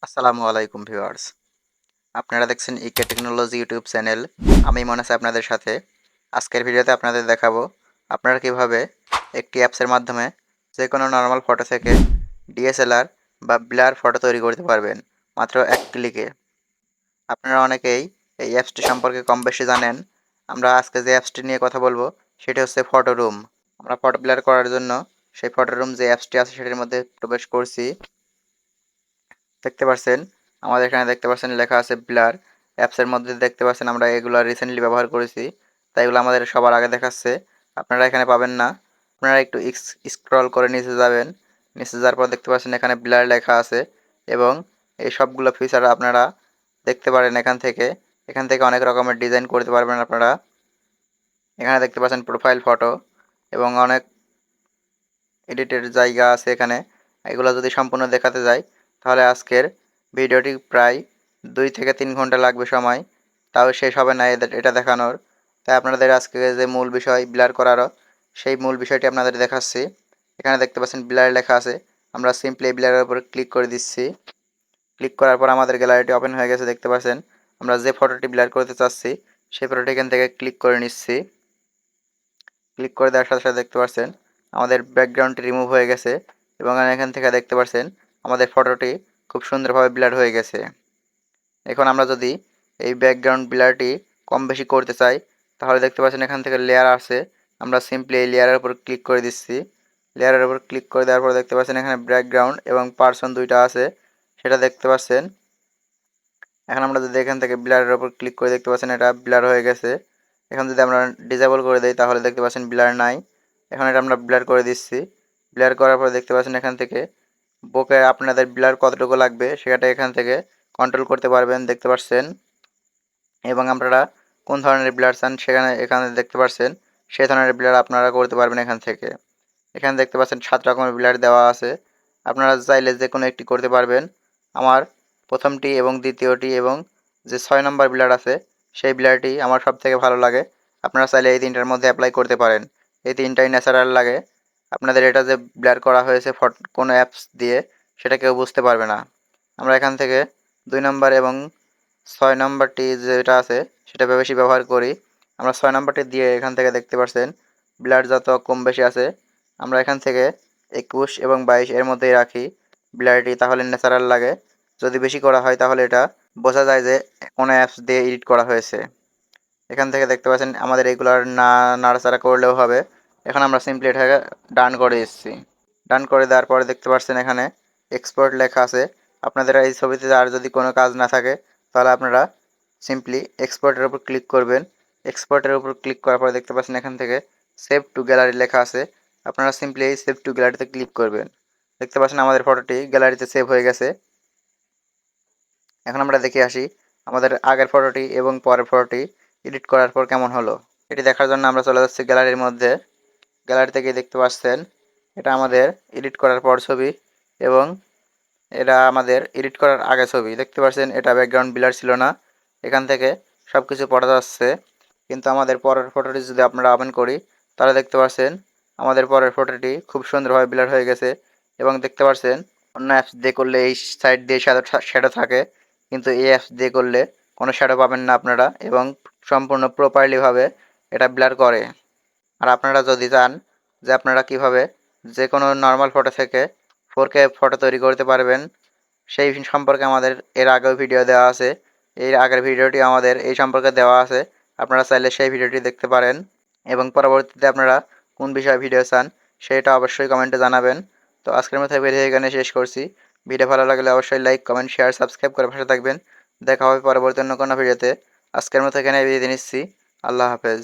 আসসালামু আলাইকুম ভিউয়ার্স। আপনারা দেখছেন ইকে টেকনোলজি ইউটিউব চ্যানেল। আমি মনে আছি আপনাদের সাথে। আজকের ভিডিওতে আপনাদের দেখাবো আপনারা কিভাবে একটি অ্যাপসের মাধ্যমে যে কোনো নর্মাল ফটো থেকে ডিএসএলআর বা ব্লার ফটো তৈরি করতে পারবেন মাত্র এক ক্লিকে। আপনারা অনেকেই এই অ্যাপসটি সম্পর্কে কম বেশি জানেন। আমরা আজকে যে অ্যাপসটি নিয়ে কথা বলবো সেটি হচ্ছে ফটো রুম। আমরা ফটো ব্লার করার জন্য সেই ফটো রুম যে অ্যাপসটি আছে সেটির মধ্যে প্রবেশ করছি। দেখতে পাচ্ছেন আমাদের এখানে দেখতে পাচ্ছেন লেখা আছে ব্লার। অ্যাপসের মধ্যে দেখতে পাচ্ছেন আমরা এগুলো রিসেন্টলি ব্যবহার করেছি, তাই এগুলো আমাদের সবার আগে দেখাচ্ছে। আপনারা এখানে পাবেন না। আপনারা একটু স্ক্রল করে নিচে যাবেন। নিচে যাওয়ার পর দেখতে পাচ্ছেন এখানে ব্লার লেখা আছে এবং এই সবগুলো ফিচার আপনারা দেখতে পারেন এখান থেকে অনেক রকমের ডিজাইন করতে পারবেন আপনারা। এখানে দেখতে পাচ্ছেন প্রোফাইল ফটো এবং অনেক এডিটের জায়গা আছে এখানে। এগুলো যদি সম্পূর্ণ দেখাতে যাই তাহলে আজকের ভিডিওটি প্রায় 2 থেকে 3 ঘন্টা লাগবে সময়, তাও শেষ হবে না এটা দেখানোর। তাই আপনাদের আজকে যে মূল বিষয় ব্লার করারও, সেই মূল বিষয়টি আপনাদের দেখাচ্ছি। এখানে দেখতে পাচ্ছেন ব্লার লেখা আছে। আমরা সিম্পলি ব্লারের উপর ক্লিক করে দিচ্ছি। ক্লিক করার পর আমাদের গ্যালারিটি ওপেন হয়ে গেছে। দেখতে পাচ্ছেন আমরা যে ফটোটি ব্লার করতে চাচ্ছি সেই ফটোটি এখান থেকে ক্লিক করে নিচ্ছি। ক্লিক করে দেওয়ার সাথে সাথে দেখতে পাচ্ছেন আমাদের ব্যাকগ্রাউন্ডটি রিমুভ হয়ে গেছে এবং এখান থেকে দেখতে পাচ্ছেন আমাদের ফটোটি খুব সুন্দরভাবে ব্লার হয়ে গেছে। এখন আমরা যদি এই ব্যাকগ্রাউন্ড ব্লারটি কম বেশি করতে চাই তাহলে দেখতে পাচ্ছেন এখান থেকে লেয়ার আছে। আমরা সিম্পলি এই লেয়ারের উপর ক্লিক করে দিচ্ছি। লেয়ারের উপর ক্লিক করে দেওয়ার পর দেখতে পাচ্ছেন এখানে ব্যাকগ্রাউন্ড এবং পার্সন দুইটা আছে, সেটা দেখতে পাচ্ছেন। এখন আমরা যদি এখান থেকে ব্লারের উপর ক্লিক করে দেখতে পাচ্ছেন এটা ব্লার হয়ে গেছে। এখন যদি আমরা ডিসেবল করে দেই তাহলে দেখতে পাচ্ছেন ব্লার নাই। এখন এটা আমরা ব্লার করে দিচ্ছি। ব্লার করার পর দেখতে পাচ্ছেন এখান থেকে বোকে আপনাদের ব্লার কতটুকু লাগবে সেটা এখান থেকে কন্ট্রোল করতে পারবেন, দেখতে পাচ্ছেন। এবং আপনারা কোন ধরনের ব্লার চান এখানে দেখতে পাচ্ছেন সেই ধরনের ব্লার আপনারা করতে পারবেন এখান থেকে। এখানে দেখতে পাচ্ছেন 7 রকমের ব্লার দেওয়া আছে। আপনারা চাইলে যে কোনো একটি করতে পারবেন। আমার প্রথমটি এবং দ্বিতীয়টি এবং যে 6 নম্বর ব্লার আছে সেই ব্লারটি আমার সব থেকে ভালো লাগে। আপনারা চাইলে এই তিনটার মধ্যে অ্যাপ্লাই করতে পারেন। এই তিনটাই ন্যাচারাল লাগে। আপনাদের এটা যে ব্লার করা হয়েছে কোনো অ্যাপস দিয়ে সেটা কেউ বুঝতে পারবে না। আমরা এখান থেকে 2 নম্বর এবং 6 নম্বরটি যেটা আছে সেটা বেশি ব্যবহার করি। আমরা 6 নম্বরটি দিয়ে এখান থেকে দেখতে পাচ্ছেন ব্লার যত কম বেশি আছে আমরা এখান থেকে 21 এবং 22 এর মধ্যেই রাখি ব্লারটি, তাহলে ন্যাচারাল লাগে। যদি বেশি করা হয় তাহলে এটা বোঝা যায় যে কোনো অ্যাপস দিয়ে এডিট করা হয়েছে। এখান থেকে দেখতে পাচ্ছেন আমাদের এগুলার নাড়াচাড়া করলেও হবে। এখন আমরা সিম্পলি এটাকে ডান করে দিচ্ছি। ডান করে দেওয়ার পরে দেখতে পাচ্ছেন এখানে এক্সপোর্ট লেখা আছে। আপনাদের এই ছবিতে আর যদি কোনো কাজ না থাকে তাহলে আপনারা সিম্পলি এক্সপোর্টের উপর ক্লিক করবেন। এক্সপোর্টের উপর ক্লিক করার পরে দেখতে পাচ্ছেন এখান থেকে সেভ টু গ্যালারি লেখা আছে। আপনারা সিম্পলি এই সেভ টু গ্যালারিতে ক্লিক করবেন। দেখতে পাচ্ছেন আমাদের ফটোটি গ্যালারিতে সেভ হয়ে গেছে। এখন আমরা দেখে আসি আমাদের আগের ফটোটি এবং পরের ফটোটি এডিট করার পর কেমন হলো। এটি দেখার জন্য আমরা চলে যাচ্ছি গ্যালারির মধ্যে। গ্যালারি থেকে দেখতে পাচ্ছেন এটা আমাদের এডিট করার পর ছবি এবং এটা আমাদের এডিট করার আগে ছবি। দেখতে পাচ্ছেন এটা ব্যাকগ্রাউন্ড ব্লার ছিল না, এখান থেকে সব কিছু পড়া যাচ্ছে। কিন্তু আমাদের পরের ফটোটি যদি আপনারা ওপেন করি তাহলে দেখতে পাচ্ছেন আমাদের পরের ফটোটি খুব সুন্দরভাবে ব্লার হয়ে গেছে। এবং দেখতে পাচ্ছেন অন্য অ্যাপস দিয়ে করলে এই সাইড দিয়ে শ্যাডো থাকে, কিন্তু এই অ্যাপস দিয়ে করলে কোনো শ্যাডো পাবেন না আপনারা এবং সম্পূর্ণ প্রপারলিভাবে এটা ব্লার করে। আর আপনারা যদি চান যে আপনারা কিভাবে যে কোনো নর্মাল ফটো থেকে 4K ফটো তৈরি করতে পারবেন সেই সম্পর্কে আমাদের এর আগেও ভিডিও দেওয়া আছে। এর আগের ভিডিওটি আমাদের এই সম্পর্কে দেওয়া আছে। আপনারা চাইলে সেই ভিডিওটি দেখতে পারেন এবং পরবর্তীতে আপনারা কোন বিষয়ে ভিডিও চান সেটা অবশ্যই কমেন্টে জানাবেন। তো আজকের মতো ভিডিও এখানে শেষ করছি। ভিডিও ভালো লাগলে অবশ্যই লাইক, কমেন্ট, শেয়ার, সাবস্ক্রাইব করে পাশে থাকবেন। দেখা হবে পরবর্তী অন্য কোনো ভিডিওতে। আজকের মতো এখানে বিদায় নিচ্ছি। আল্লাহ হাফেজ।